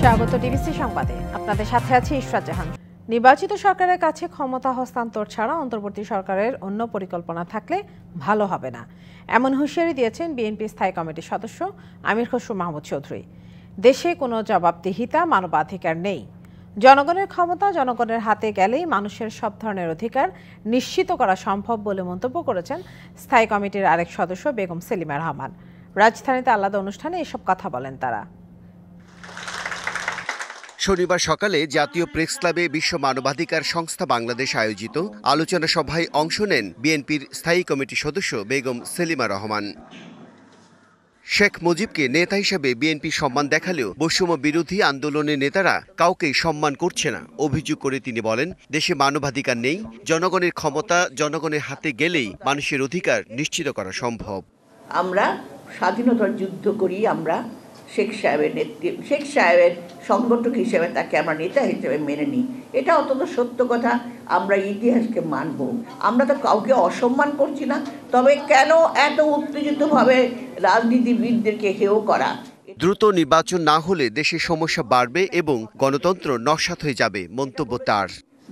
স্বাগত ডিবিসি সংবাদে। আপনাদের সাথে আছি ইশরাত জাহান। নির্বাচিত সরকারের কাছে ক্ষমতা হস্তান্তর ছাড়া অন্তর্বর্তী সরকারের অন্য পরিকল্পনা থাকলে ভালো হবে না, এমন হুঁশিয়ারি দিয়েছেন বিএনপি স্থায়ী কমিটির সদস্য আমির খসরু মাহমুদ চৌধুরী। দেশে কোনো জবাবদিহিতা, মানবাধিকার নেই। জনগণের ক্ষমতা জনগণের হাতে গেলেই মানুষের সব ধরনের অধিকার নিশ্চিত করা সম্ভব বলে মন্তব্য করেছেন স্থায়ী কমিটির আরেক সদস্য বেগম সেলিমা রহমান। রাজধানীতে আলাদা অনুষ্ঠানে এসব কথা বলেন তারা। শনিবার সকালে জাতীয় প্রেস ক্লাবে বিশ্ব মানবাধিকার সংস্থা বাংলাদেশ আয়োজিত আলোচনা সভায় অংশ নেন বিএনপির স্থায়ী কমিটির সদস্য বেগম সেলিমা রহমান। শেখ মুজিবকে নেতা হিসেবে বিএনপি সম্মান দেখালেও বৈষম্য বিরোধী আন্দোলনের নেতারা কাউকেই সম্মান করছে না অভিযোগ করে তিনি বলেন, দেশে মানবাধিকার নেই। জনগণের ক্ষমতা জনগণের হাতে গেলেই মানুষের অধিকার নিশ্চিত করা সম্ভব। আমরা স্বাধীনতার যুদ্ধ করি, আমরা শেখ সাহেবের সংগঠক হিসেবে তাকে আমরা নেতা হিসেবে মেনে নিই। এটা অত্যন্ত সত্য কথা। আমরা ইতিহাসকে মানব। আমরা তো কাউকে অসম্মান করছি না, তবে কেন এত উত্তেজিতভাবে রাজনীতিবিদদেরকে হেয় করা? দ্রুত নির্বাচন না হলে দেশের সমস্যা বাড়বে এবং গণতন্ত্র নস্যাৎ হয়ে যাবে, মন্তব্য তার।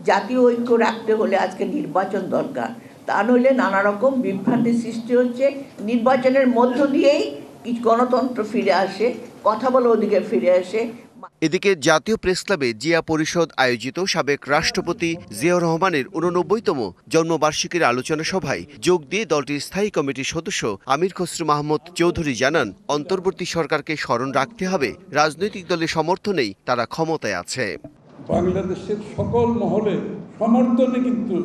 জাতীয় ঐক্য রাখতে হলে আজকে নির্বাচন দরকার, তা নইলে নানা রকম বিভ্রান্তির সৃষ্টি হচ্ছে। নির্বাচনের মধ্য দিয়েই গণতন্ত্র ফিরে আসে, কথা বলার অধিকার ফিরে আসে। এদিকে জাতীয় প্রেস ক্লাবে জিয়া পরিষদ আয়োজিত সাবেক রাষ্ট্রপতি জিয়াউর রহমানের 89তম জন্মবার্ষিকীর আলোচনা সভায় যোগ দিয়ে দলটির স্থায়ী কমিটির সদস্য আমির খসরু মাহমুদ চৌধুরী জানান, অন্তর্বর্তী সরকারকে স্মরণ রাখতে হবে রাজনৈতিক দলের সমর্থনেই তারা ক্ষমতায় আছে। বাংলাদেশের সকল মহলে সমর্থনে কিন্তু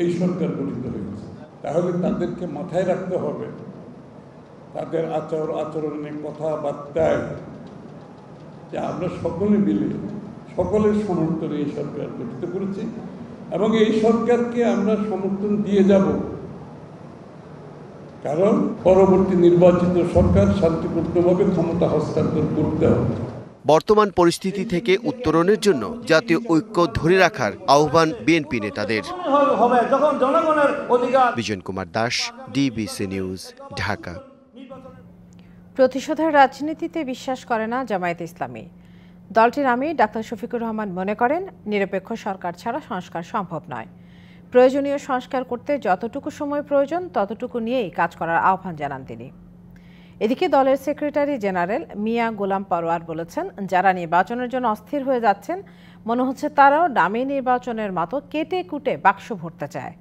এই সরকার গঠিত হয়েছে। তাহলে তাদেরকে মাথায় রাখতে হবে, তাদের আচরণে কথাবার্তায়, যে আমরা সকলে মিলে সকলের সমর্থনে এই সরকার গঠিত করেছি এবং এই সরকারকে আমরা সমর্থন দিয়ে যাব, কারণ পরবর্তী নির্বাচিত সরকার শান্তিপূর্ণভাবে ক্ষমতা হস্তান্তর করতে হবে। বর্তমান পরিস্থিতি থেকে উত্তরণের জন্য জাতীয় ঐক্য ধরে রাখার আহ্বান বিএনপি নেতাদের। Bijan Kumar Das, DBC news, Dhaka. প্রতিশোধের রাজনীতিতে বিশ্বাস করে না জামায়াতে ইসলামী। দলটির আমির ডাক্তার শফিকুর রহমান মনে করেন, নিরপেক্ষ সরকার ছাড়া সংস্কার সম্ভব নয়। প্রয়োজনীয় সংস্কার করতে যতটুকু সময় প্রয়োজন ততটুকু নিয়েই কাজ করার আহ্বান জানান তিনি। এদিকে দলের সেক্রেটারি জেনারেল মিয়া গোলাম পরোয়ার বলেছেন, যারা নির্বাচনের জন্য অস্থির হয়ে যাচ্ছেন, মনে হচ্ছে তারাও ডামি নির্বাচনের মতো কেটে কুটে বাক্স ভরতে চায়।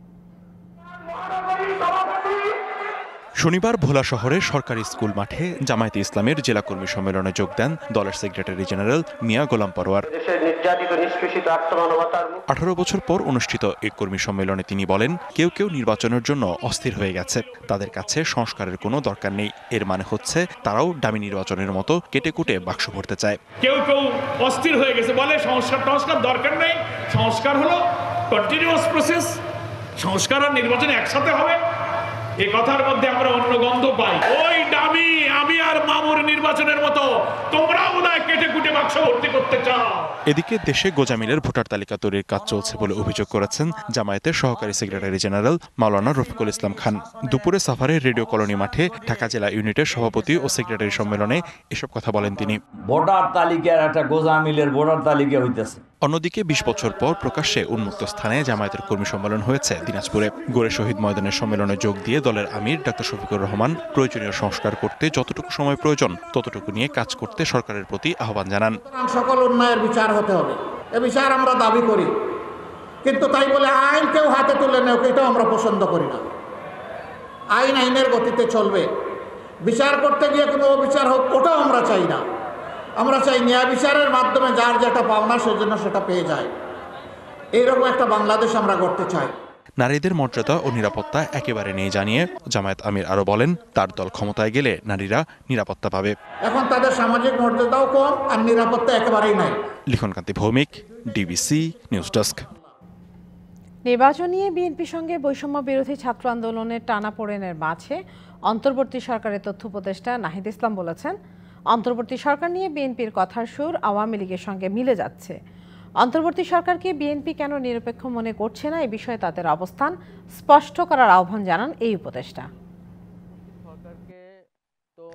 শনিবার ভোলা শহরের সরকারি স্কুল মাঠে জামায়াতে ইসলামের জেলা কর্মী সম্মেলনে যোগ দেন দলের সেক্রেটারি জেনারেল মিয়া গোলাম পরোয়ার। 18 বছর পর অনুষ্ঠিত এই কর্মী সম্মেলনে তিনি বলেন, কেউ কেউ নির্বাচনের জন্য অস্থির হয়ে গেছে, তাদের কাছে সংস্কারের কোনো দরকার নেই। এর মানে হচ্ছে তারাও ডামি নির্বাচনের মতো কেটে কুটে বাক্স ভরতে চায়। কেউ কেউ অস্থির হয়ে গেছে, বলে সংস্কার দরকার নেই, সংস্কার হলো কন্টিনিউয়াস প্রসেস, সংস্কার আর নির্বাচন একসাথে হবে। এই কথার মধ্যে আমরা অন্য গন্ধ পাই। ওই ডামি আমি আর মামুর নির্বাচনের মতো তোমরাও বোধহয় কেটে কুটে বাক্স ভর্তি করতে চাও। এদিকে দেশে গোজামিলের ভোটার তালিকা তৈরির কাজ চলছে বলে অভিযোগ করেছেন জামায়াতের সহকারী সেক্রেটারি জেনারেল মাওলানা রফিকুল ইসলাম খান। দুপুরে সাভারে রেডিও কলোনি মাঠে ঢাকা জেলা ইউনিটের সভাপতি ও সেক্রেটারি সম্মেলনে এসব কথা বলেন তিনি। ভোটার তালিকার একটা গোজামিলের ভোটার তালিকা হইতেছে। অন্যদিকে 20 বছর পর প্রকাশ্যে উন্মুক্ত স্থানে জামায়াতের কর্মী সম্মেলন হয়েছে দিনাজপুরে। গোরে শহীদ ময়দানের সম্মেলনে যোগ দিয়ে দলের আমির ডাক্তার শফিকুর রহমান প্রয়োজনীয় সংস্কার করতে যতটুকু সময় প্রয়োজন ততটুকু নিয়ে কাজ করতে সরকারের প্রতি আহ্বান জানান। সকল অন্যায়ের বিচার হতে হবে, এ বিচার আমরা দাবি করি, কিন্তু তাই বলে আইন কেউ হাতে তুলে নেও, এটাও আমরা পছন্দ করি না। আইন আইনের গতিতে চলবে, বিচার করতে গিয়ে কোনো অবিচার হোক ওটাও আমরা চাই না। আমরা চাই ন্যায় বিচারের মাধ্যমে যার যেটা পাওনা সেজন্য সেটা পেয়ে যায়। এইরকম একটা বাংলাদেশ আমরা গড়তে চাই। নারীদের মর্যাদা ও নিরাপত্তা একেবারে নেই জানিয়ে জামায়াত আমির আরো বলেন, তার দল ক্ষমতায় গেলে নারীরা নিরাপত্তা পাবে। এখন তাদের সামাজিক মর্যাদাও কম আর নিরাপত্তা একেবারেই নাই। লিখনকান্তি ভৌমিক, ডিবিসি নিউজ ডেস্ক। নির্বাচন নিয়ে বিএনপির সঙ্গে বৈষম্য বিরোধী ছাত্র আন্দোলনের টানাপোড়েনের মাঝে অন্তর্বর্তী সরকারের তথ্য উপদেষ্টা নাহিদ ইসলাম বলেছেন, অন্তর্বর্তী সরকার নিয়ে বিএনপির কথার সুর আওয়ামী লীগের সঙ্গে মিলে যাচ্ছে। অন্তর্বর্তী সরকারকে বিএনপি কেন নিরপেক্ষ মনে করছে না, এ বিষয়ে তাদের অবস্থান স্পষ্ট করার আহ্বান জানান এই উপদেষ্টা।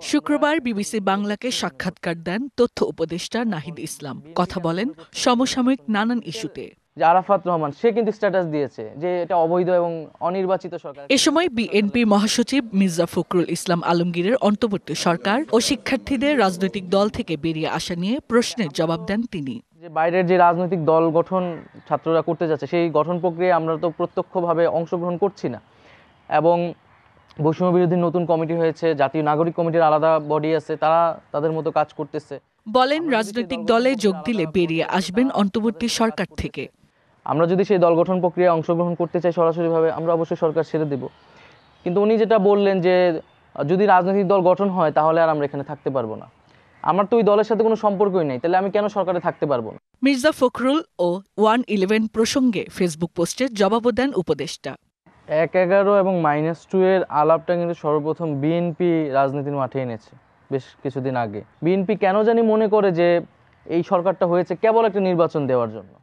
শুক্রবার বিবিসি বাংলাকে সাক্ষাৎকার দেন তথ্য উপদেষ্টা নাহিদ ইসলাম। কথা বলেন সমসাময়িক নানান ইস্যুতে। আরাফাত রহমান সে কিন্তু স্ট্যাটাস দিয়েছে যে এটা অবৈধ এবং অনির্বাচিত সরকার। এ সময় বিএনপির মহাসচিব মির্জা ফখরুল ইসলাম আলমগীরের অন্তর্বর্তী সরকার ও শিক্ষার্থীদের রাজনৈতিক দল থেকে বেরিয়ে আসা নিয়ে প্রশ্নের জবাব দেন তিনি। যে বাইরের যে রাজনৈতিক দল গঠন ছাত্ররা করতে যাচ্ছে সেই গঠন প্রক্রিয়ায় আমরা তো প্রত্যক্ষভাবে অংশগ্রহণ করছি না, এবং বৈষম্য বিরোধী নতুন কমিটি হয়েছে, জাতীয় নাগরিক কমিটির আলাদা বডি আছে, তারা তাদের মতো কাজ করতেছে। বলেন রাজনৈতিক দলে যোগ দিলে বেরিয়ে আসবেন অন্তর্বর্তী সরকার থেকে। আমরা যদি সেই দল গঠন প্রক্রিয়ায় অংশগ্রহণ করতে চাই সরাসরিভাবে, আমরা অবশ্যই সরকার ছেড়ে দেব। কিন্তু উনি যেটা বললেন যে যদি রাজনৈতিক দল গঠন হয় তাহলে আর আমরা এখানে থাকতে পারবো না, আমার তো ওই দলের সাথে কোনো সম্পর্কই নেই, তাহলে আমি কেন সরকারে থাকতে পারবো না। মির্জা ফখরুল ও 111 প্রসঙ্গে ফেসবুক পোস্টে জবাবও দেন উপদেষ্টা। 1-11 এবং -2 এর আলাপটা কিন্তু সর্বপ্রথম বিএনপি রাজনীতির মাঠে এনেছে বেশ কিছুদিন আগে। বিএনপি কেন জানি মনে করে যে এই সরকারটা হয়েছে কেবল একটা নির্বাচন দেওয়ার জন্য।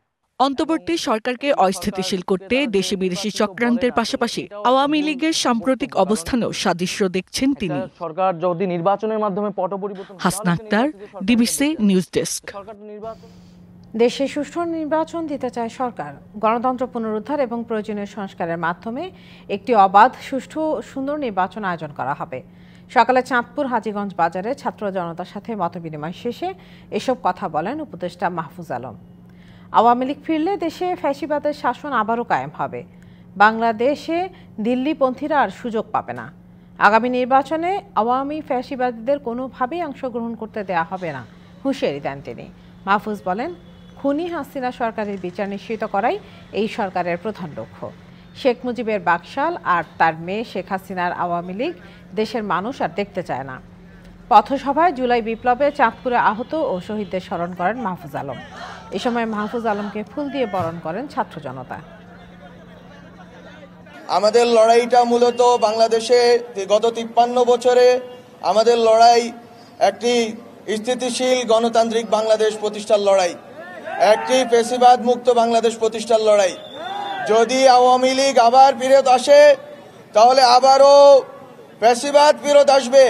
অন্তর্বর্তী সরকারকে অস্থিতিশীল করতে দেশি বিদেশি চক্রান্তের পাশাপাশি আওয়ামী লীগের সাম্প্রতিক অবস্থানেও সাদৃশ্য দেখছেন তিনি। সরকার যদি নির্বাচনের মাধ্যমে পট পরিবর্তন। Hasna Akter, DBC news desk. দেশে সুষ্ঠু নির্বাচন দিতে চায় সরকার। গণতন্ত্র পুনরুদ্ধার এবং প্রয়োজনীয় সংস্কারের মাধ্যমে একটি অবাধ, সুষ্ঠু, সুন্দর নির্বাচন আয়োজন করা হবে। সকালে চাঁদপুর হাজীগঞ্জ বাজারে ছাত্র জনতার সাথে মতবিনিময় শেষে এসব কথা বলেন উপদেষ্টা মাহফুজ আলম। আওয়ামী লীগ ফিরলে দেশে ফ্যাসিবাদের শাসন আবারও কায়েম হবে। বাংলাদেশে দিল্লিপন্থীরা আর সুযোগ পাবে না। আগামী নির্বাচনে আওয়ামী ফ্যাসিবাদীদের কোনোভাবেই অংশগ্রহণ করতে দেয়া হবে না হুঁশিয়ারি দেন তিনি। মাহফুজ বলেন, খুনি হাসিনা সরকারের বিচার নিশ্চিত করাই এই সরকারের প্রধান লক্ষ্য। শেখ মুজিবের বাকশাল আর তার মেয়ে শেখ হাসিনার আওয়ামী লীগ দেশের মানুষ আর দেখতে চায় না। পথসভায় জুলাই বিপ্লবে চাঁদপুরে আহত ও শহীদদের স্মরণ করেন মাহফুজ আলম। এ সময় মাহফুজ আলমকে ফুল দিয়ে বরণ করেন ছাত্র জনতা। আমাদের লড়াইটা মূলত বাংলাদেশে গত 53 বছরে আমাদের লড়াই একটি স্থিতিশীল গণতান্ত্রিক বাংলাদেশ প্রতিষ্ঠার লড়াই, একটি ফ্যাসিবাদ মুক্ত বাংলাদেশ প্রতিষ্ঠার লড়াই। যদি আওয়ামী লীগ আবার ফিরত আসে তাহলে আবারও ফ্যাসিবাদ ফিরত আসবে।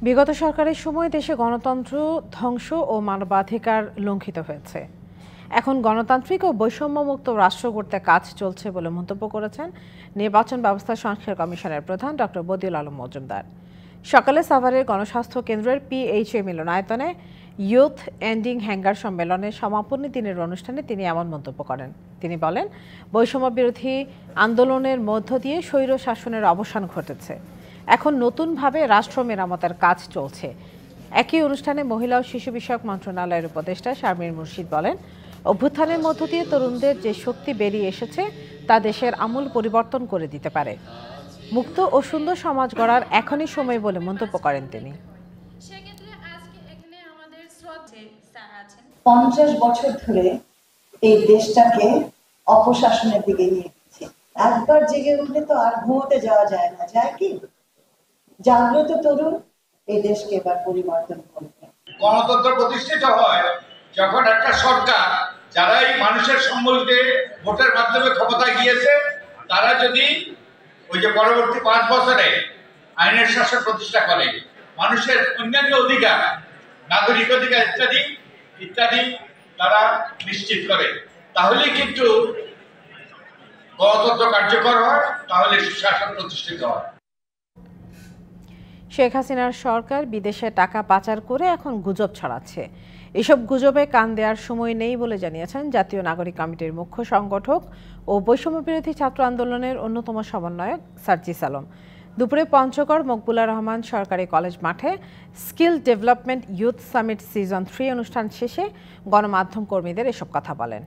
বিগত সরকারের সময় দেশে গণতন্ত্র ধ্বংস ও মানবাধিকার লঙ্ঘিত হয়েছে। এখন গণতান্ত্রিক ও বৈষম্যমুক্ত রাষ্ট্র গড়তে কাজ চলছে বলে মন্তব্য করেছেন নির্বাচন ব্যবস্থা সংস্কার কমিশনের প্রধান ডক্টর বদিউল আলম মজুমদার। সকালে সাভারের গণস্বাস্থ্য কেন্দ্রের PHA মিলনায়তনে ইউথ এন্ডিং হ্যাঙ্গার সম্মেলনের সমাপনী দিনের অনুষ্ঠানে তিনি এমন মন্তব্য করেন। তিনি বলেন, বৈষম্য বিরোধী আন্দোলনের মধ্য দিয়ে স্বৈর শাসনের অবসান ঘটেছে। এখন নতুনভাবে রাষ্ট্র মেরামতের কাজ চলছে। একই অনুষ্ঠানে মহিলা ও শিশু বিষয়ক মন্ত্রণালয়ের উপদেষ্টা শারমিন মুর্শিদ বলেন, অভ্যুত্থানের মধ্য দিয়ে তরুণদের যে শক্তি বেরিয়ে এসেছে তা দেশের আমূল পরিবর্তন করে দিতে পারে। মুক্ত ও সুন্দর সমাজ গড়ার এখনই সময় বলে মন্তব্য করেন তিনি। 50 বছর ধরে এই দেশটাকে অপশাসনের দিকে নিয়ে গেছে। একবার জেগে উঠলে তো আর ঘুমোতে যাওয়া যায় না, যায় কি? জাগ্রত তরুণ এই দেশকে এবার পরিবর্তন করবে। গণতন্ত্র প্রতিষ্ঠিত হয় যখন একটা সরকার যারা এই মানুষের সম্মতিতে ভোটের মাধ্যমে ক্ষমতায় গিয়েছে তারা যদি ওই যে পরবর্তী 5 বছরে আইনের শাসন প্রতিষ্ঠা করে, মানুষের অন্যান্য অধিকার, নাগরিক অধিকার ইত্যাদি ইত্যাদি তারা নিশ্চিত করে, তাহলেই কিন্তু গণতন্ত্র কার্যকর হয়, তাহলে সুশাসন প্রতিষ্ঠিত হয়। শেখ হাসিনার সরকার বিদেশে টাকা পাচার করে এখন গুজব ছড়াচ্ছে। এসব গুজবে কান দেওয়ার সময় নেই বলে জানিয়েছেন জাতীয় নাগরিক কমিটির মুখ্য সংগঠক ও বৈষম্য বিরোধী ছাত্র আন্দোলনের অন্যতম সমন্বয়ক সার্জিস আলম। দুপুরে পঞ্চগড় মকবুলা রহমান সরকারি কলেজ মাঠে skill development youth summit season 3 অনুষ্ঠান শেষে গণমাধ্যম কর্মীদের এসব কথা বলেন।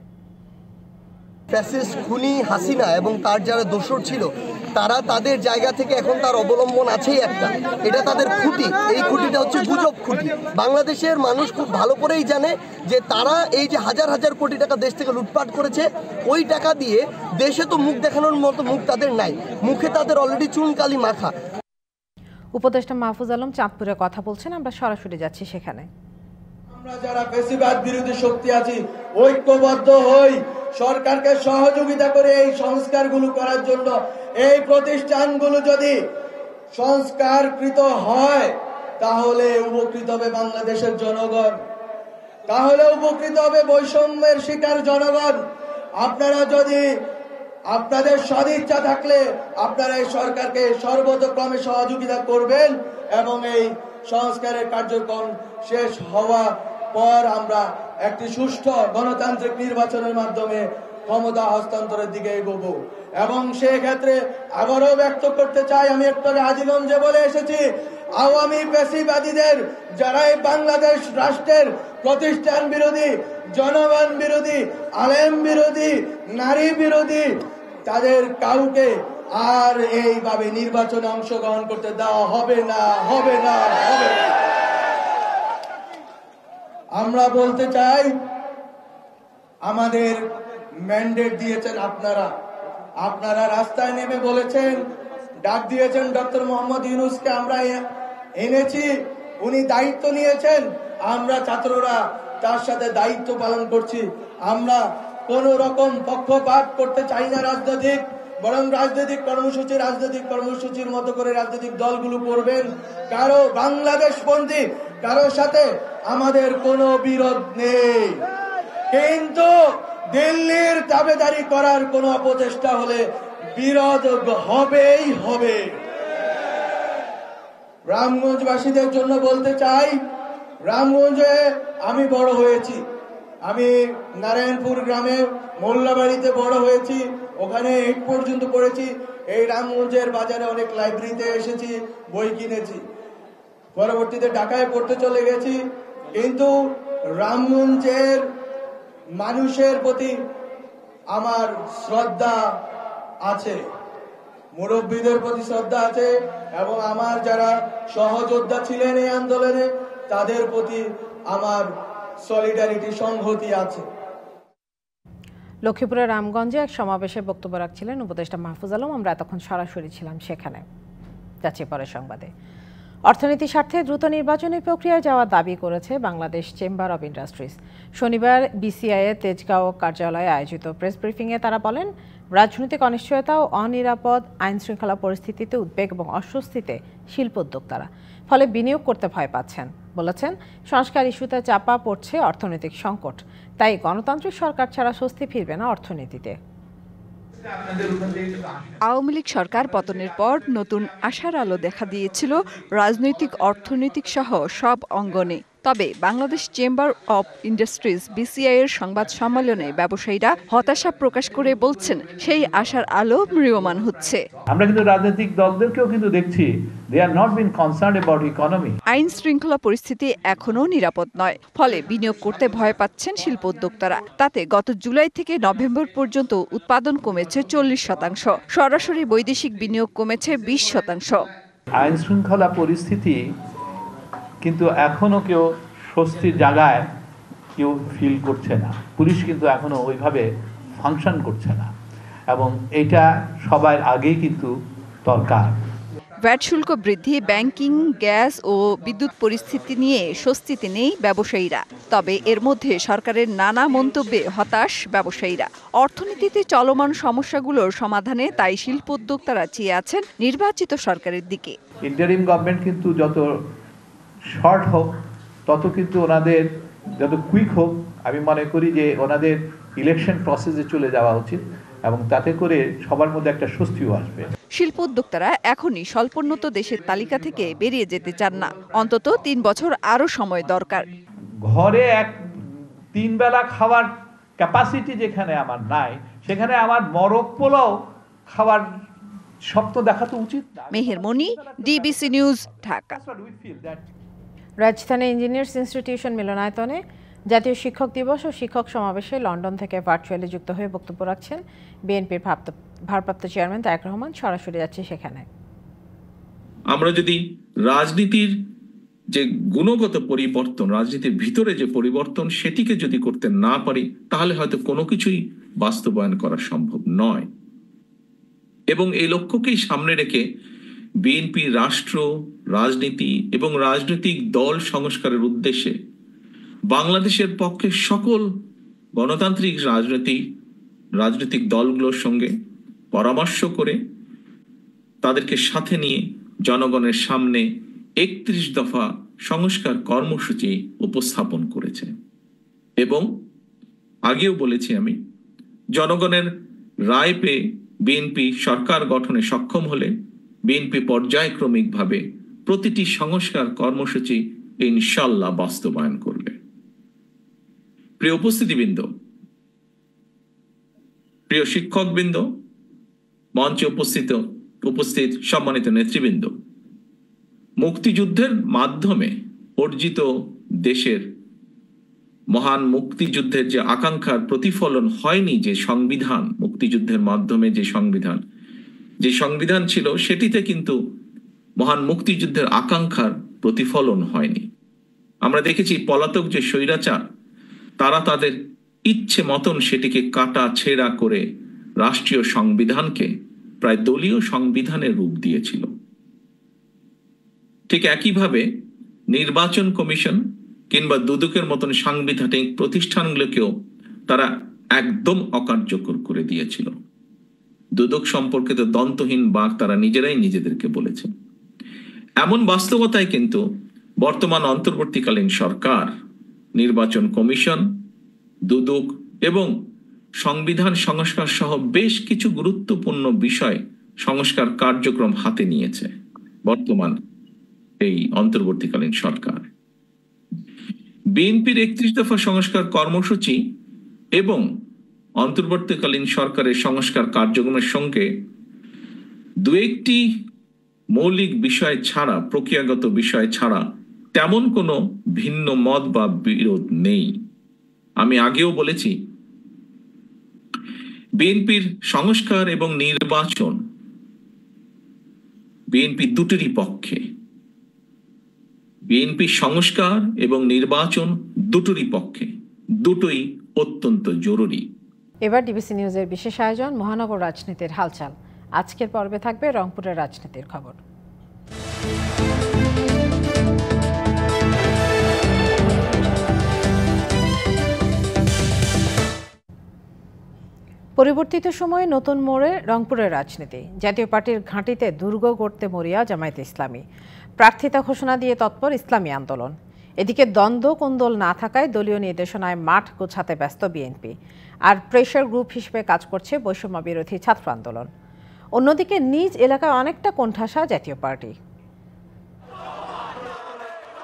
ফ্যাসিস্ট খুনি হাসিনা এবং তার যারা দোসর ছিল তারা তাদের জায়গা থেকে এখন তার অবলম্বন আছেই একটা, এটা তাদের খুঁটি। এই খুঁটিটা হচ্ছে গুজব খুঁটি। বাংলাদেশের মানুষ খুব ভালো করেই জানে যে তারা এই যে হাজার হাজার কোটি টাকা দেশ থেকে লুটপাট করেছে, ওই টাকা দিয়ে দেশে তো মুখ দেখানোর মতো মুখ তাদের নাই, মুখে তাদের অলরেডি চুনকালি মাখা। উপদেষ্টা মাহফুজ আলম চাঁদপুরে কথা বলছেন, আমরা সরাসরি যাচ্ছি সেখানে। আমরা যারা ফ্যাসিবাদ বিরোধী শক্তি আছি ঐক্যবদ্ধ হই, সরকারকে সহযোগিতা করে এই সংস্কারগুলো করার জন্য। এই প্রতিষ্ঠানগুলো যদি সংস্কারকৃত হয় তাহলে উপকৃত হবে বাংলাদেশের জনগণ, তাহলে উপকৃত হবে বৈষম্যের শিকার জনগণ। আপনারা যদি আপনাদের সদিচ্ছা থাকলে আপনারা এই সরকারকে সর্বতোক্রমে সহযোগিতা করবেন এবং এই সংস্কারের কার্যক্রম শেষ হওয়া পর আমরা একটি সুষ্ঠু গণতান্ত্রিক নির্বাচনের মাধ্যমে ক্ষমতা হস্তান্তরের দিকে এগোবো। এবং সেই ক্ষেত্রে আবারও ব্যক্ত করতে চাই, আমি একটু হাজীগঞ্জে বলে এসেছি, আওয়ামী পেশিবাদীদের যারা এই বাংলাদেশ রাষ্ট্রের প্রতিষ্ঠান বিরোধী, জনগণ বিরোধী, আলেম বিরোধী, নারী বিরোধী, তাদের কাউকে আর এইভাবে নির্বাচনে অংশগ্রহণ করতে দেওয়া হবে না, হবে না, হবে না। আমরা বলতে চাই, আমাদের ম্যান্ডেট দিয়েছেন আপনারা, আপনারা রাস্তায় নেমে বলেছেন, ডাক দিয়েছেন ডক্টর মোহাম্মদ ইউনূসকে আমরা এনেছি, উনি দায়িত্ব নিয়েছেন, আমরা ছাত্ররা তার সাথে দায়িত্ব পালন করছি। আমরা কোন রকম পক্ষপাত করতে চাই না রাজনৈতিক, বরং রাজনৈতিক কর্মসূচির মতো করে রাজনৈতিক দলগুলো করবেন। কারো বাংলাদেশপন্থী কারোর সাথে আমাদের কোনো বিরোধ নেই, কিন্তু দিল্লির দাবেদারি করার কোন অপচেষ্টা হলে বিরোধ হবেই হবে। রামগঞ্জবাসীদের জন্য বলতে চাই, রামগঞ্জে আমি বড় হয়েছি, আমি নারায়ণপুর গ্রামে মোল্লাবাড়িতে বড় হয়েছি, ওখানে 8 পর্যন্ত পড়েছি। এই রামগঞ্জের বাজারে অনেক লাইব্রেরিতে এসেছি, বই কিনেছি, পরবর্তীতে ঢাকায় পড়তে চলে গেছি। কিন্তু রামগঞ্জের মানুষের প্রতি আমার শ্রদ্ধা আছে, মুরব্বীদের প্রতি শ্রদ্ধা আছে, এবং আমার যারা সহযোদ্ধা ছিলেন এই আন্দোলনে তাদের প্রতি আমার সলিডারিটি, সংহতি আছে। লক্ষ্মীপুরের রামগঞ্জে এক সমাবেশে বক্তব্য রাখছিলেন উপদেষ্টা মাহফুজ আলম। আমরা এতক্ষণ সরাসরি ছিলাম সেখানে। যাচ্ছি পরের সংবাদে। অর্থনীতির স্বার্থে দ্রুত নির্বাচনী প্রক্রিয়ায় যাওয়ার দাবি করেছে বাংলাদেশ চেম্বার অব ইন্ডাস্ট্রিজ। শনিবার বিসিআইয়ের তেজগাঁও কার্যালয়ে আয়োজিত প্রেস ব্রিফিংয়ে তারা বলেন, রাজনৈতিক অনিশ্চয়তা ও অনিরাপদ আইন শৃঙ্খলা পরিস্থিতিতে উদ্বেগ এবং অস্বস্তিতে শিল্প উদ্যোক্তারা, ফলে বিনিয়োগ করতে ভয় পাচ্ছেন। বলেছেন, সংস্কার ইস্যুতে চাপা পড়ছে অর্থনৈতিক সংকট, তাই গণতান্ত্রিক সরকার ছাড়া স্বস্তি ফিরবে না অর্থনীতিতে। আওয়ামী লীগ সরকার পতনের পর নতুন আশার আলো দেখা দিয়েছিল রাজনৈতিক, অর্থনৈতিক সহ সব অঙ্গনে। তবে বাংলাদেশ চেম্বার অব ইন্ডাস্ট্রিজ বিসিআইয়ের সংবাদ সম্মেলনে ব্যবসায়ীরা হতাশা প্রকাশ করে বলছেন, সেই আশার আলো ম্রিয়মান হচ্ছে। আমরা কিন্তু রাজনৈতিক দলদেরকেও কিন্তু দেখছি, they are not been concerned about economy. আইন শৃঙ্খলা পরিস্থিতি এখনো নিরাপদ নয়, ফলে বিনিয়োগ করতে ভয় পাচ্ছেন শিল্প উদ্যোক্তারা। তাতে গত জুলাই থেকে নভেম্বর পর্যন্ত উৎপাদন কমেছে 40%, সরাসরি বৈদেশিক বিনিয়োগ কমেছে 20%। আইন শৃঙ্খলা পরিস্থিতি কিন্তু এখনো কেউ স্বস্তির জায়গায় কেউ ফিল করছে না। পুলিশ কিন্তু এখনো ওইভাবে ফাংশন করছে না, এবং এটা সবার আগেই কিন্তু দরকার। ভ্যাট শুল্ক বৃদ্ধি, ব্যাংকিং, গ্যাস ও বিদ্যুৎ পরিস্থিতি নিয়ে স্বস্তিতে নেই ব্যবসায়ীরা। তবে এর মধ্যে সরকারের নানা মন্তব্যে হতাশ ব্যবসায়ীরা। অর্থনীতিতে চলমান সমস্যাগুলোর সমাধানে তাই শিল্প উদ্যোক্তারা চেয়ে আছেন নির্বাচিত সরকারের দিকে। ইন্টারিম গভর্নমেন্ট কিন্তু যত শর্ট হোক, তত কিন্তু ওনাদের যত কুইক হোক, আমি মনে করি যে ওনাদের ইলেকশন প্রসেসে চলে যাওয়া উচিত, এবং তাতে করে সবার মধ্যে একটা স্বস্তিও আসবে। শিল্প উদ্যোক্তারা এখনই স্বল্পোন্নত দেশের তালিকা থেকে বেরিয়ে যেতে চান না, অন্তত 3 বছর আরো সময় দরকার। ঘরে 3 বেলা খাওয়ার ক্যাপাসিটি যেখানে আমার নাই, সেখানে আমার মরক পোলাও খাওয়ার স্বপ্ন দেখা তো উচিত না। মেহের মনি, ডিবিসি নিউজ, ঢাকা। রাজধানী ইঞ্জিনিয়ার্স ইনস্টিটিউশন মিলনায়তনে জাতীয় শিক্ষক দিবস ও শিক্ষক সমাবেশে লন্ডন থেকে ভার্চুয়ালি যুক্ত হয়ে বক্তব্য রাখছেন বিএনপির ভারপ্রাপ্ত চেয়ারম্যান তারেক রহমান। সরাসরি যাচ্ছে সেখানে। আমরা যদি রাজনীতির যে গুণগত পরিবর্তন, রাজনীতির ভিতরে যে পরিবর্তন, সেটিকে যদি করতে না পারি, তাহলে হয়তো কোনো কিছুই বাস্তবায়ন করা সম্ভব নয়। এবং এই লক্ষ্যকেই সামনে রেখে বিএনপি রাষ্ট্র, রাজনীতি এবং রাজনৈতিক দল সংস্কারের উদ্দেশ্যে বাংলাদেশের পক্ষে সকল গণতান্ত্রিক রাজনৈতিক দলগুলোর সঙ্গে পরামর্শ করে তাদেরকে সাথে নিয়ে জনগণের সামনে 31 দফা সংস্কার কর্মসূচি উপস্থাপন করেছে এবং আগেও বলেছি আমি, জনগণের রায় পেয়ে বিএনপি সরকার গঠনে সক্ষম হলে বিএনপি পর্যায়ক্রমিকভাবে প্রতিটি সংস্কার কর্মসূচি ইনশাআল্লাহ বাস্তবায়ন করবে। প্রিয় উপস্থিতিবৃন্দ, প্রিয় শিক্ষকবৃন্দ, মঞ্চে উপস্থিত সম্মানিত নেতৃবৃন্দ, মুক্তিযুদ্ধের মাধ্যমে অর্জিত দেশের মহান মুক্তিযুদ্ধের যে আকাঙ্ক্ষার প্রতিফলন হয়নি, যে সংবিধান, মুক্তিযুদ্ধের মাধ্যমে যে সংবিধান ছিল, সেটিতে কিন্তু মহান মুক্তিযুদ্ধের আকাঙ্ক্ষার প্রতিফলন হয়নি। আমরা দেখেছি পলাতক যে স্বৈরাচার, তারা তাদের ইচ্ছে মতন সেটিকে কাটা ছেঁড়া করে রাষ্ট্রীয় সংবিধানকে প্রায় দলীয় সংবিধানের রূপ দিয়েছিল। ঠিক একইভাবে নির্বাচন কমিশন কিংবা দুদকের মতন সাংবিধানিক প্রতিষ্ঠানগুলোকেও তারা একদম অকার্যকর করে দিয়েছিল। দুদক সম্পর্কিত দন্তহীন বাক তারা নিজেরাই নিজেদেরকে বলেছে। এমন বাস্তবতায় কিন্তু বর্তমান অন্তর্বর্তীকালীন সরকার নির্বাচন কমিশন, দুদক এবং সংবিধান সংস্কার সহ বেশ কিছু গুরুত্বপূর্ণ বিষয় সংস্কার কার্যক্রম হাতে নিয়েছে বর্তমান এই অন্তর্বর্তীকালীন সরকার। বিএনপির 31 দফা সংস্কার কর্মসূচি এবং অন্তর্বর্তীকালীন সরকারের সংস্কার কার্যক্রমের সঙ্গে দু একটি মৌলিক বিষয় ছাড়া, প্রক্রিয়াগত বিষয় ছাড়া তেমন কোনো ভিন্ন মত বা বিরোধ নেই। আমি আগেও বলেছি, বিএনপির সংস্কার এবং নির্বাচন, বিএনপি দুটোরই পক্ষে। বিএনপি সংস্কার এবং নির্বাচন দুটোরই পক্ষে, দুটোই অত্যন্ত জরুরি। এবার ডিবিসি নিউজের বিশেষ আয়োজন মহানগর রাজনীতির হালচাল। আজকের পর্বে থাকবে রংপুরের রাজনীতির খবর। পরিবর্তিত সময়ে নতুন মোড়ে রংপুরের রাজনীতি। জাতীয় পার্টির ঘাঁটিতে দুর্গ গড়তে মরিয়া জামায়াতে ইসলামী। প্রার্থিতা ঘোষণা দিয়ে তৎপর ইসলামী আন্দোলন। এদিকে দ্বন্দ্ব কোন্দল না থাকায় দলীয় নির্দেশনায় মাঠ গোছাতে ব্যস্ত বিএনপি, আর প্রেশার গ্রুপ হিসেবে কাজ করছে বৈষম্য বিরোধী ছাত্র আন্দোলন। অন্যদিকে নিজ এলাকায় অনেকটা কোণঠাসা জাতীয় পার্টি।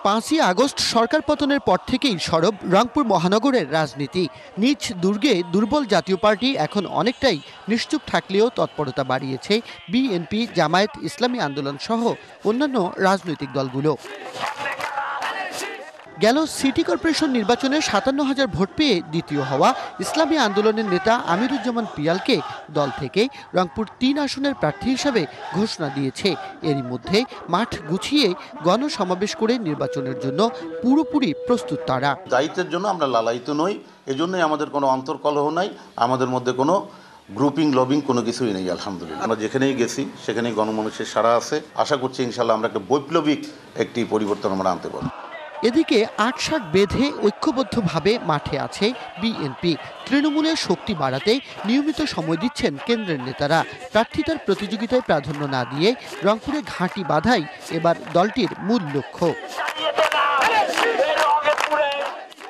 5ই আগস্ট সরকার পতনের পর থেকেই সরব রংপুর মহানগরের রাজনীতি। নিজ দুর্গে দুর্বল জাতীয় পার্টি এখন অনেকটাই নিশ্চুপ থাকলেও তৎপরতা বাড়িয়েছে বিএনপি, জামায়াত ইসলামী আন্দোলন সহ অন্যান্য রাজনৈতিক দলগুলো। গেল সিটি কর্পোরেশন নির্বাচনে 57,000 ভোট পেয়ে দ্বিতীয় হওয়া ইসলামী আন্দোলনের নেতা আমিরুজ্জামান পিয়ালকে দল থেকে রংপুর 3 আসনের প্রার্থী হিসেবে ঘোষণা দিয়েছে। এরই মধ্যে মাঠ গুছিয়ে গণসমাবেশ করে নির্বাচনের জন্য পুরোপুরি প্রস্তুত তারা। দায়িত্বের জন্য আমরা লালায়িত নই, এজন্যই আমাদের কোনো অন্তর্কলহ নাই, আমাদের মধ্যে কোনো গ্রুপিং লবিং কোনো কিছুই নেই। আলহামদুলিল্লাহ আমরা যেখানেই গেছি সেখানেই গণমানুষের সাড়া আছে। আশা করছি ইনশাল্লাহ আমরা একটা বৈপ্লবিক একটি পরিবর্তন আমরা আনতে পারব। এদিকে ৮ বেঁধে ঐক্যবদ্ধভাবে মাঠে আছে বিএনপি। তৃণমূলের শক্তি বাড়াতে নিয়মিত সময় দিচ্ছেন কেন্দ্রের নেতারা। প্রার্থিতার প্রতিযোগিতায় প্রাধান্য না দিয়ে রংপুরে ঘাঁটি বাঁধাই এবার দলটির মূল লক্ষ্য।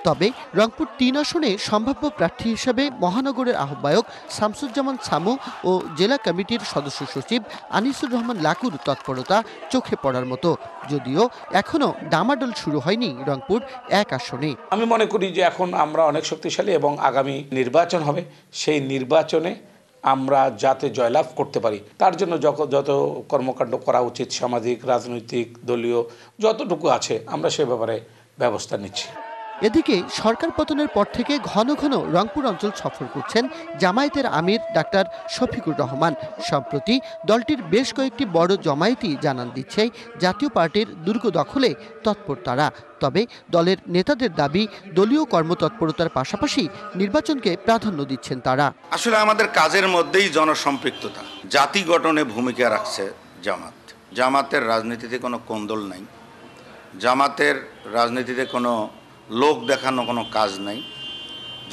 তবে রংপুর 3 আসনে সম্ভাব্য প্রার্থী হিসেবে মহানগরের আহ্বায়ক শামসুজ্জামান সামু ও জেলা কমিটির সদস্য সচিব আনিসুর রহমান লাকুর তৎপরতা চোখে পড়ার মতো, যদিও এখনো ডামাডোল শুরু হয়নি রংপুর 1 আসনে। আমি মনে করি যে এখন আমরা অনেক শক্তিশালী এবং আগামী নির্বাচন হবে, সেই নির্বাচনে আমরা যাতে জয়লাভ করতে পারি তার জন্য যত কর্মকাণ্ড করা উচিত, সামাজিক, রাজনৈতিক, দলীয় যতটুকু আছে আমরা সে ব্যাপারে ব্যবস্থা নিচ্ছি। এদিকে সরকার পতনের পর থেকে ঘন ঘন রংপুর অঞ্চল সফর করছেন জামায়াতের আমির ডাক্তার শফিকুর রহমান। সম্প্রতি দলটির বেশ কয়েকটি বড় জমায়েতই জানান দিচ্ছে জাতীয় পার্টির দুর্গ দখলে তৎপর তারা। তবে দলের নেতাদের দাবি, দলীয় কর্মতৎপরতার পাশাপাশি নির্বাচনকে প্রাধান্য দিচ্ছেন তারা। আসলে আমাদের কাজের মধ্যেই জনসম্পৃক্ততা, জাতি গঠনে ভূমিকা রাখছে জামাতের রাজনীতিতে কোনো কোন্দল নাই, জামাতের রাজনীতিতে কোনো লোক দেখানো কোনো কাজ নাই,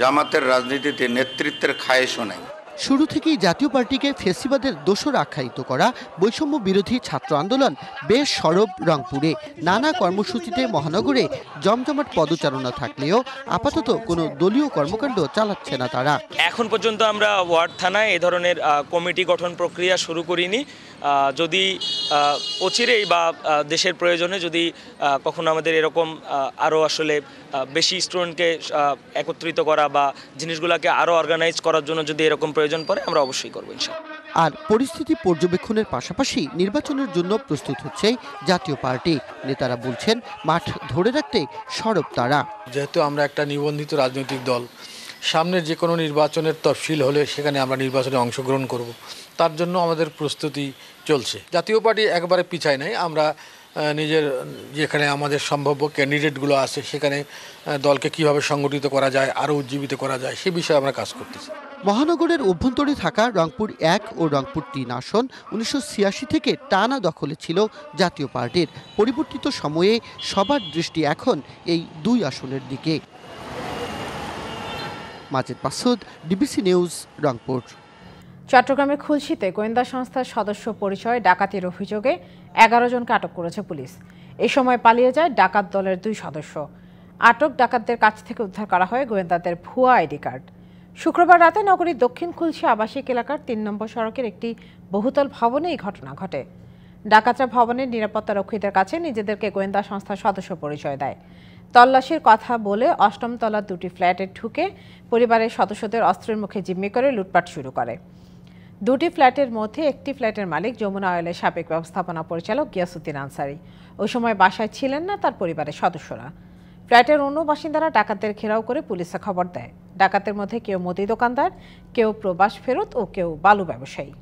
জামাতের রাজনীতিতে নেতৃত্বের খায়েশও নাই। শুরু থেকেই জাতীয় পার্টিকে ফেসিবাদের দোসর আখ্যায়িত করা বৈষম্য বিরোধী ছাত্র আন্দোলন বেশ সরব রংপুরে। নানা কর্মসূচিতে মহানগরে জমজমাট পদচারণা থাকলেও আপাতত কোনো দলীয় কর্মকাণ্ড চালাচ্ছে না তারা। এখন পর্যন্ত আমরা ওয়ার্ড থানায় এই ধরনের কমিটি গঠন প্রক্রিয়া শুরু করিনি। যদি অচিরেই বা দেশের প্রয়োজনে যদি কখনো আমাদের এরকম আরও আসলে বেশি স্টুডেন্টকে একত্রিত করা বা জিনিসগুলোকে আরও অর্গানাইজ করার জন্য যদি এরকম প্রয়োজন পড়ে আমরা অবশ্যই করবো ইনশাআল্লাহ। আর পরিস্থিতি পর্যবেক্ষণের পাশাপাশি নির্বাচনের জন্য প্রস্তুত হচ্ছে জাতীয় পার্টি। নেতারা বলছেন মাঠ ধরে রাখতে সরব তারা। যেহেতু আমরা একটা নিবন্ধিত রাজনৈতিক দল, সামনের যে কোনো নির্বাচনের তফসিল হলে সেখানে আমরা নির্বাচনে অংশগ্রহণ করব, তার জন্য আমাদের প্রস্তুতি চলছে। জাতীয় পার্টি একবারে পিছায় নাই, আমরা নিজের যেখানে আমাদের সম্ভাব্য ক্যান্ডিডেটগুলো আছে সেখানে দলকে কিভাবে সংগঠিত করা যায়, আরও উজ্জীবিত করা যায় সে বিষয়ে আমরা কাজ করতেছি। মহানগরের অভ্যন্তরে থাকা রংপুর 1 ও রংপুর 3 আসন 1986 থেকে টানা দখলে ছিল জাতীয় পার্টির। পরিবর্তিত সময়ে সবার দৃষ্টি এখন এই 2 আসনের দিকে। Majed Masud, DBC news, Rangpur. চট্টগ্রামের খুলশীতে গোয়েন্দা সংস্থার সদস্য পরিচয় ডাকাতির অভিযোগে 11 জনকে আটক করেছে পুলিশ। এই সময় পালিয়ে যায় ডাকাত দলের 2 সদস্য। আটক ডাকাতদের কাছ থেকে উদ্ধার করা হয় গোয়েন্দাদের ভুয়া আইডি কার্ড। শুক্রবার রাতে নগরীর দক্ষিণ খুলশী আবাসিক এলাকার 3 নম্বর সড়কের একটি বহুতল ভবনে এই ঘটনা ঘটে। ডাকাতরা ভবনের নিরাপত্তারক্ষীদের কাছে নিজেদেরকে গোয়েন্দা সংস্থার সদস্য পরিচয় দেয়। তল্লাশির কথা বলে 8ম তলার 2টি ফ্ল্যাটে ঢুকে পরিবারের সদস্যদের অস্ত্রের মুখে জিম্মি করে লুটপাট শুরু করে। 2টি ফ্ল্যাটের মধ্যে একটি ফ্ল্যাটের মালিক যমুনা অয়েলের সাবেক ব্যবস্থাপনা পরিচালক গিয়াসউদ্দিন আনসারি। ওই সময় বাসায় ছিলেন না তার পরিবারের সদস্যরা। ফ্ল্যাটের অন্য বাসিন্দারা ডাকাতদের ঘেরাও করে পুলিশে খবর দেয়। ডাকাতের মধ্যে কেউ মুদি দোকানদার, কেউ প্রবাস ফেরত ও কেউ বালু ব্যবসায়ী।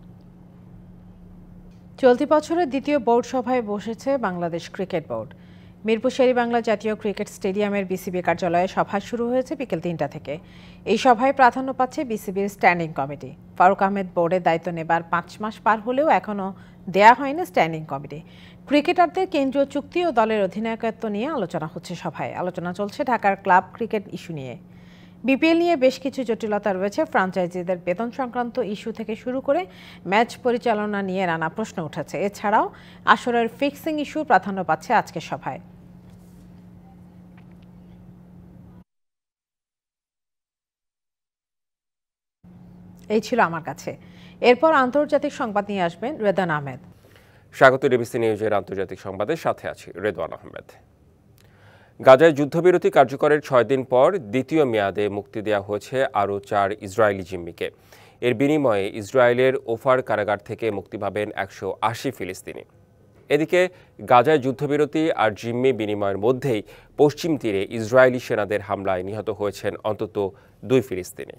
চলতি বছরের দ্বিতীয় বোর্ড সভায় বসেছে বাংলাদেশ ক্রিকেট বোর্ড। মিরপুর শেরেবাংলা জাতীয় ক্রিকেট স্টেডিয়ামের বিসিবি কার্যালয়ে সভা শুরু হয়েছে বিকেল 3টা থেকে। এই সভায় প্রাধান্য পাচ্ছে বিসিবির স্ট্যান্ডিং কমিটি। ফারুক আহমেদ বোর্ডের দায়িত্ব নেবার 5 মাস পার হলেও এখনও দেয়া হয়নি স্ট্যান্ডিং কমিটি। ক্রিকেটারদের কেন্দ্রীয় চুক্তি ও দলের অধিনায়কত্ব নিয়ে আলোচনা হচ্ছে সভায়। আলোচনা চলছে ঢাকার ক্লাব ক্রিকেট ইস্যু নিয়ে। বিপিএল নিয়ে বেশ কিছু জটিলতা রয়েছে। ফ্র্যাঞ্চাইজিদের বেতন সংক্রান্ত ইস্যু থেকে শুরু করে ম্যাচ পরিচালনা নিয়ে নানা প্রশ্ন উঠেছে। এছাড়াও আসরের ফিক্সিং ইস্যু প্রাধান্য পাচ্ছে আজকের সভায়। এই ছিল আমার কাছে। এরপর আন্তর্জাতিক সংবাদ নিয়ে আসবেন রেদওয়ান আহমেদ। স্বাগত ডিবিসি নিউজের আন্তর্জাতিক সংবাদের সাথে আছি রেদওয়ান আহমেদ। গাজায় যুদ্ধবিরতি কার্যকরের 6 দিন পর দ্বিতীয় মেয়াদে মুক্তি দেওয়া হয়েছে আরও 4 ইসরায়েলি জিম্মিকে। এর বিনিময়ে ইসরায়েলের ওফার কারাগার থেকে মুক্তি পাবেন 180 ফিলিস্তিনি। এদিকে গাজায় যুদ্ধবিরতি আর জিম্মি বিনিময়ের মধ্যেই পশ্চিম তীরে ইসরায়েলি সেনাদের হামলায় নিহত হয়েছেন অন্তত 2 ফিলিস্তিনি।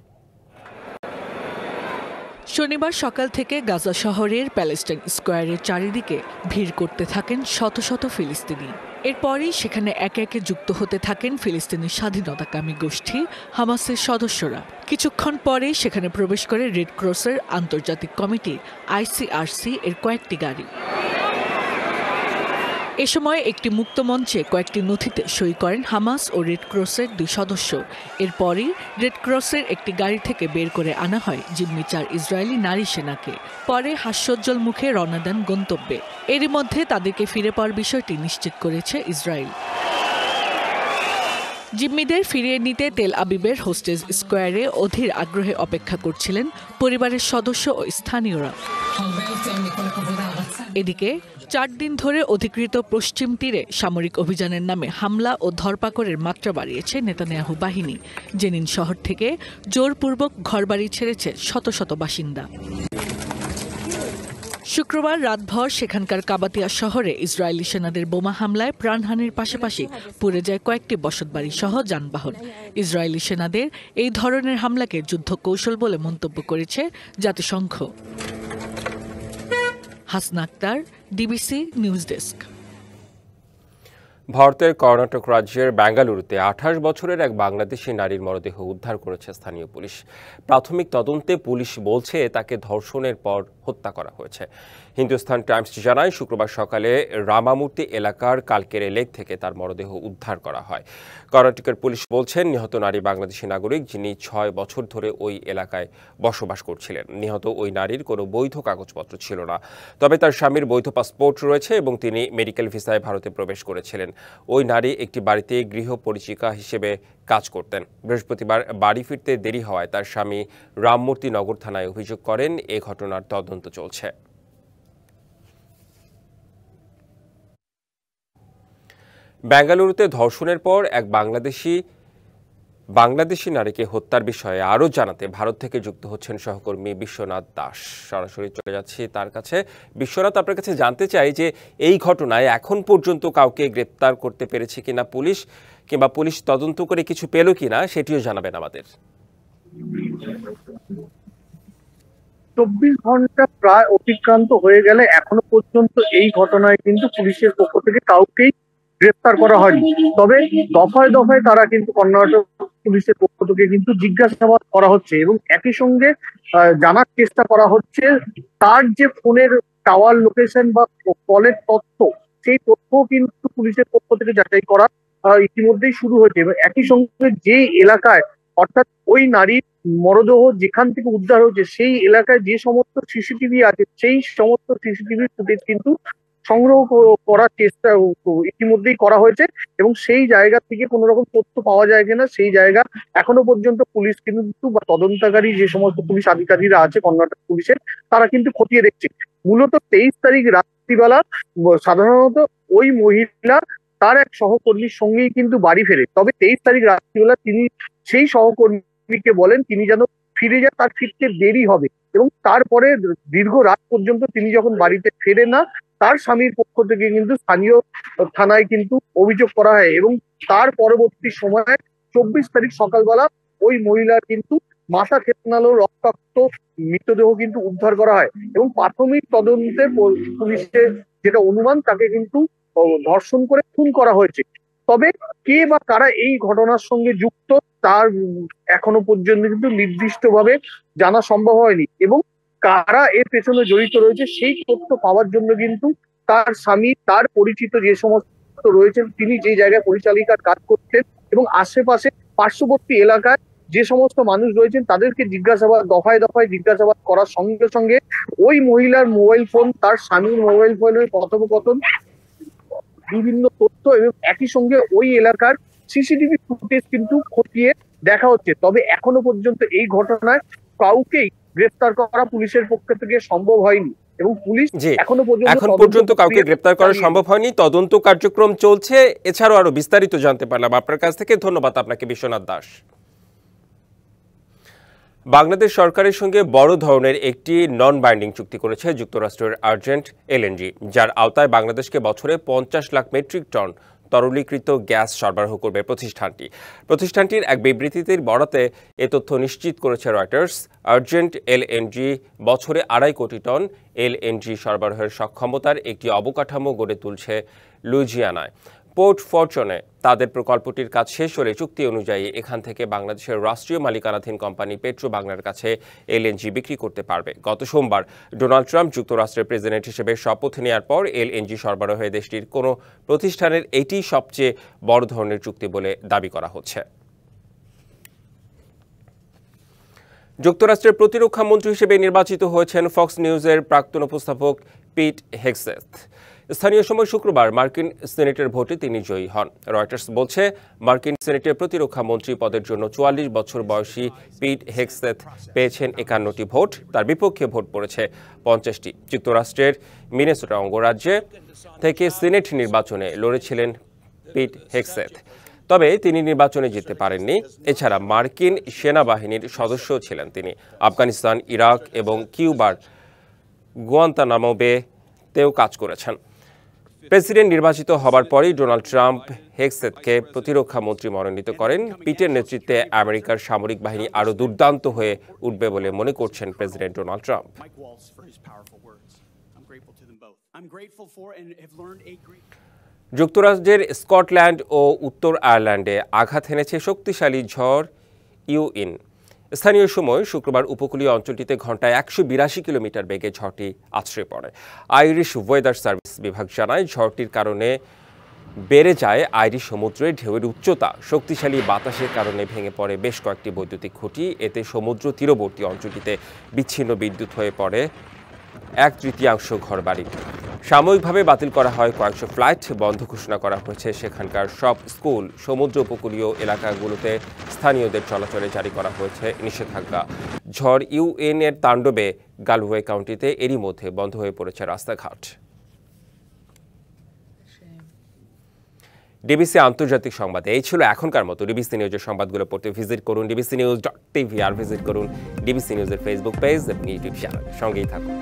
শনিবার সকাল থেকে গাজা শহরের প্যালেস্টাইন স্কোয়ারের চারিদিকে ভিড় করতে থাকেন শত শত ফিলিস্তিনি। এরপরই সেখানে একে একে যুক্ত হতে থাকেন ফিলিস্তিনি স্বাধীনতাকামী গোষ্ঠী হামাসের সদস্যরা। কিছুক্ষণ পরেই সেখানে প্রবেশ করে রেড ক্রসের আন্তর্জাতিক কমিটি ICRC এর কয়েকটি গাড়ি। এ সময় একটি মুক্ত মঞ্চে কয়েকটি নথিতে সই করেন হামাস ও রেড ক্রসের 2 সদস্য। এরপরই রেড ক্রসের একটি গাড়ি থেকে বের করে আনা হয় জিম্মি 4 ইসরায়েলি নারী সেনাকে। পরে হাস্যোজ্জ্বল মুখে রওনা দেন গন্তব্যে। এরই মধ্যে তাদেরকে ফিরে পাওয়ার বিষয়টি নিশ্চিত করেছে ইসরায়েল। জিম্মিদের ফিরিয়ে নিতে তেল আবিবের হোস্টেজ স্কোয়ারে অধীর আগ্রহে অপেক্ষা করছিলেন পরিবারের সদস্য ও স্থানীয়রা। এদিকে 4 দিন ধরে অধিকৃত পশ্চিম তীরে সামরিক অভিযানের নামে হামলা ও ধরপাকড়ের মাত্রা বাড়িয়েছে নেতানিয়াহু বাহিনী। জেনিন শহর থেকে জোরপূর্বক ঘরবাড়ি ছেড়েছে শত শত বাসিন্দা। শুক্রবার রাতভর সেখানকার কাবাতিয়া শহরে ইসরায়েলি সেনাদের বোমা হামলায় প্রাণহানির পাশাপাশি পুড়ে যায় কয়েকটি বসতবাড়ি সহ যানবাহন। ইসরায়েলি সেনাদের এই ধরনের হামলাকে যুদ্ধ কৌশল বলে মন্তব্য করেছে জাতিসংঘ। Hasna Akter, DBC news desk. ভারতের কর্ণাটক রাজ্যের বেঙ্গালুরুতে 28 বছরের এক বাংলাদেশি নারীর মরদেহ উদ্ধার করেছে স্থানীয় পুলিশ। প্রাথমিক তদন্তে পুলিশ বলছে তাকে ধর্ষণের পর হত্যা করা হয়েছে। হিন্দুস্তান টাইমস জানায়, শুক্রবার সকালে রামামূর্তি এলাকার কালকেরে লেক থেকে তার মরদেহ উদ্ধার করা হয়। কর্ণাটকের পুলিশ বলছেন, নিহত নারী বাংলাদেশি নাগরিক, যিনি 6 বছর ধরে ওই এলাকায় বসবাস করছিলেন। নিহত ওই নারীর কোনো বৈধ কাগজপত্র ছিল না, তবে তার স্বামীর বৈধ পাসপোর্ট রয়েছে এবং তিনি মেডিকেল ভিসায় ভারতে প্রবেশ করেছিলেন। ওই নারী একটি বাড়িতে গৃহ পরিচারিকা হিসেবে কাজ করতেন। বৃহস্পতিবার বাড়ি ফিরতে দেরি হওয়ায় তার স্বামী রামমূর্তি নগর থানায় অভিযোগ করেন। এ ঘটনার তদন্ত চলছে। বেঙ্গালুরুতে ধর্ষণের পর এক বাংলাদেশি নারীকে হত্যার বিষয়ে আরও জানাতে ভারত থেকে যুক্ত হচ্ছেন সহকর্মী বিশ্বনাথ দাস। সরাসরি চলে যাচ্ছি তার কাছে। বিশ্বনাথ, আপনার কাছে জানতে চাই যে এই ঘটনায় এখন পর্যন্ত কাউকে গ্রেপ্তার করতে পেরেছে কিনা পুলিশ, কিংবা পুলিশ তদন্ত করে কিছু পেল কিনা সেটিও জানাবেন আমাদের। 24 ঘন্টা প্রায় অতিক্রান্ত হয়ে গেলে এখনো পর্যন্ত এই ঘটনায় কিন্তু পুলিশের পক্ষ থেকে কাউকেই গ্রেফতার করা হয়নি। তবে দফায় দফায় তারা কিন্তু কর্ণাটক পুলিশের পক্ষ থেকে কিন্তু জিজ্ঞাসাবাদ করা হচ্ছে এবং একই সঙ্গে জানার চেষ্টা করা হচ্ছে তার যে ফোনের টাওয়ার লোকেশন বা কলের তথ্য, সেই তথ্যও কিন্তু পুলিশের পক্ষ থেকে যাচাই করা ইতিমধ্যেই শুরু হয়েছে। এবং একই সঙ্গে যে এলাকায়, অর্থাৎ ওই নারীর মরদেহ যেখান থেকে উদ্ধার হয়েছে সেই এলাকায় যে সমস্ত সিসিটিভি আছে, সেই সমস্ত সিসিটিভি ফুটেজ কিন্তু সংগ্রহ করার চেষ্টা ইতিমধ্যেই করা হয়েছে এবং সেই জায়গা থেকে কোনো রকম তথ্য পাওয়া যায় কিনা সেই জায়গা এখনো পর্যন্ত পুলিশ কিন্তু বা তদন্তকারী যে সমস্ত পুলিশ আধিকারিকরা আছে কর্ণাটক পুলিশের, তারা কিন্তু খতিয়ে দেখছে। মূলত 23 তারিখ রাত্রিবেলা সাধারণত ওই মহিলা তার এক সহকর্মীর সঙ্গেই কিন্তু বাড়ি ফেরে। তবে 23 তারিখ রাত্রিবেলা তিনি সেই সহকর্মীকে বলেন তিনি যেন ফিরে যায়, তার ফিরতে দেরি হবে এবং তারপরে দীর্ঘ রাত পর্যন্ত তিনি যখন বাড়িতে ফেরে না, তার স্বামীর পক্ষ থেকে কিন্তু স্থানীয় থানায় কিন্তু অভিযোগ করা হয় এবং তার পরবর্তী সময়ে 24 তারিখ সকালবেলা ওই মহিলার কিন্তু মাথা থেতনালো রক্তাক্ত মৃতদেহ কিন্তু উদ্ধার করা হয় এবং প্রাথমিক তদন্তে পুলিশের যেটা অনুমান, তাকে কিন্তু ধর্ষণ করে খুন করা হয়েছে। তবে কে বা কারা এই ঘটনার সঙ্গে যুক্ত তার এখনো পর্যন্ত কিন্তু নির্দিষ্টভাবে জানা সম্ভব হয়নি এবং কারা এর পেছনে জড়িত রয়েছে সেই তথ্য পাওয়ার জন্য কিন্তু তার স্বামী, তার পরিচিত যে সমস্ত রয়েছেন, তিনি যে জায়গায় পরিচালিকার কাজ করতেন এবং আশেপাশে পার্শ্ববর্তী এলাকায় যে সমস্ত মানুষ রয়েছেন তাদেরকে জিজ্ঞাসাবাদ, দফায় দফায় জিজ্ঞাসাবাদ করার সঙ্গে সঙ্গে ওই মহিলার মোবাইল ফোন, তার স্বামীর মোবাইল ফোনের কথোপকথন, বিভিন্ন তথ্য এবং একই সঙ্গে ওই এলাকার সিসিটিভি ফুটেজ কিন্তু খতিয়ে দেখা হচ্ছে। তবে এখনো পর্যন্ত এই ঘটনায় কাউকেই গ্রেফতার করা পুলিশের পক্ষ থেকে সম্ভব হয়নি এবং পুলিশ এখন পর্যন্ত কাউকে গ্রেফতার করা সম্ভব হয়নি। তদন্ত কার্যক্রম চলছে। এছাড়াও আরো বিস্তারিত জানতে পারলাম আপনার কাছ থেকে। ধন্যবাদ আপনাকে বিশ্বনাথ দাস। বাংলাদেশ সরকারের সঙ্গে বড় ধরনের একটি নন বাইন্ডিং চুক্তি করেছে যুক্তরাষ্ট্রের আর্জেন্ট এলএনজি, যার আওতায় বাংলাদেশকে বছরে 50 লাখ মেট্রিক টন তরলীকৃত গ্যাস সরবরাহ করবে প্রতিষ্ঠানটির এক বিবৃতিতে বরাতে এ তথ্য নিশ্চিত করেছে রয়টার্স। আর্জেন্ট এলএনজি বছরে 2.5 কোটি টন এলএনজি সরবরাহের সক্ষমতার একটি অবকাঠামো গড়ে তুলছে লুইজিয়ানায়। পোর্ট ফরচুনে তাদের প্রকল্পটির কাজ শেষ হলে চুক্তি অনুযায়ী এখান থেকে বাংলাদেশের রাষ্ট্রীয় মালিকানাধীন কোম্পানি পেট্রো বাংলার কাছে এলএনজি বিক্রি করতে পারবে। গত সোমবার ডোনাল্ড ট্রাম্প যুক্তরাষ্ট্রের প্রেসিডেন্ট হিসেবে শপথ নেওয়ার পর এলএনজি সরবরাহে দেশটির কোনো প্রতিষ্ঠানের এটি সবচেয়ে বড় ধরনের চুক্তি বলে দাবি করা হচ্ছে। যুক্তরাষ্ট্রের প্রতিরক্ষা মন্ত্রী হিসেবে নির্বাচিত হয়েছেন ফক্স নিউজের প্রাক্তন উপস্থাপক পিট হেগসেথ। স্থানীয় সময় শুক্রবার মার্কিন সিনেটের ভোটে তিনি জয়ী হন। রয়টার্স বলছে, মার্কিন সিনেটের প্রতিরক্ষা মন্ত্রী পদের জন্য 44 বছর বয়সী পিট হেগসেথ পেয়েছেন 51টি ভোট। তার বিপক্ষে ভোট পড়েছে 50টি। যুক্তরাষ্ট্রের মিনেসোটা অঙ্গরাজ্যে থেকে সিনেট নির্বাচনে লড়েছিলেন পিট হেগসেথ, তবে তিনি নির্বাচনে জিততে পারেননি। এছাড়া মার্কিন সেনাবাহিনীর সদস্য ছিলেন তিনি। আফগানিস্তান, ইরাক এবং কিউবার গুয়ান্তানামো বেতেও কাজ করেছেন। প্রেসিডেন্ট নির্বাচিত হবার পরই ডোনাল্ড ট্রাম্প হেগসেথকে প্রতিরক্ষা মন্ত্রী মনোনীত করেন। পিটের নেতৃত্বে আমেরিকার সামরিক বাহিনী আরও দুর্দান্ত হয়ে উঠবে বলে মনে করছেন প্রেসিডেন্ট ডোনাল্ড ট্রাম্প। যুক্তরাজ্যের স্কটল্যান্ড ও উত্তর আয়ারল্যান্ডে আঘাত হেনেছে শক্তিশালী ঝড় ইউইন। স্থানীয় সময় শুক্রবার উপকূলীয় অঞ্চলটিতে ঘন্টায় 182 কিলোমিটার বেগে ঝড়টি আছড়ে পড়ে। আইরিশ ওয়েদার সার্ভিস বিভাগ জানায় ঝড়টির কারণে বেড়ে যায় আইরিশ সমুদ্রে ঢেউয়ের উচ্চতা। শক্তিশালী বাতাসের কারণে ভেঙে পড়ে বেশ কয়েকটি বৈদ্যুতিক খুঁটি। এতে সমুদ্র তীরবর্তী অঞ্চলটিতে বিচ্ছিন্ন বিদ্যুৎ হয়ে পড়ে 1/3 ঘরবাড়ি। সাময়িকভাবে বাতিল করা হয় কয়েকশো ফ্লাইট, বন্ধ ঘোষণা করা হয়েছে সেখানকার সব স্কুল। সমুদ্র উপকূলীয় এলাকাগুলোতে স্থানীয়দের চলাচলে জারি করা হয়েছে নিষেধাজ্ঞা। ঝড় ইউএন এর তাণ্ডবে গালওয়ে কাউন্টিতে এরই মধ্যে বন্ধ হয়ে পড়েছে রাস্তাঘাট। ডিবিসি আন্তর্জাতিক সংবাদে এই ছিল এখনকার মতো। ডিবিসি নিউজের সংবাদগুলো পড়তে ভিজিট করুন dbcnews.tv আর ভিজিট করুন ডিবিসি নিউজের ফেসবুক পেজ এবং ইউটিউব চ্যানেল। সঙ্গেই থাকুন।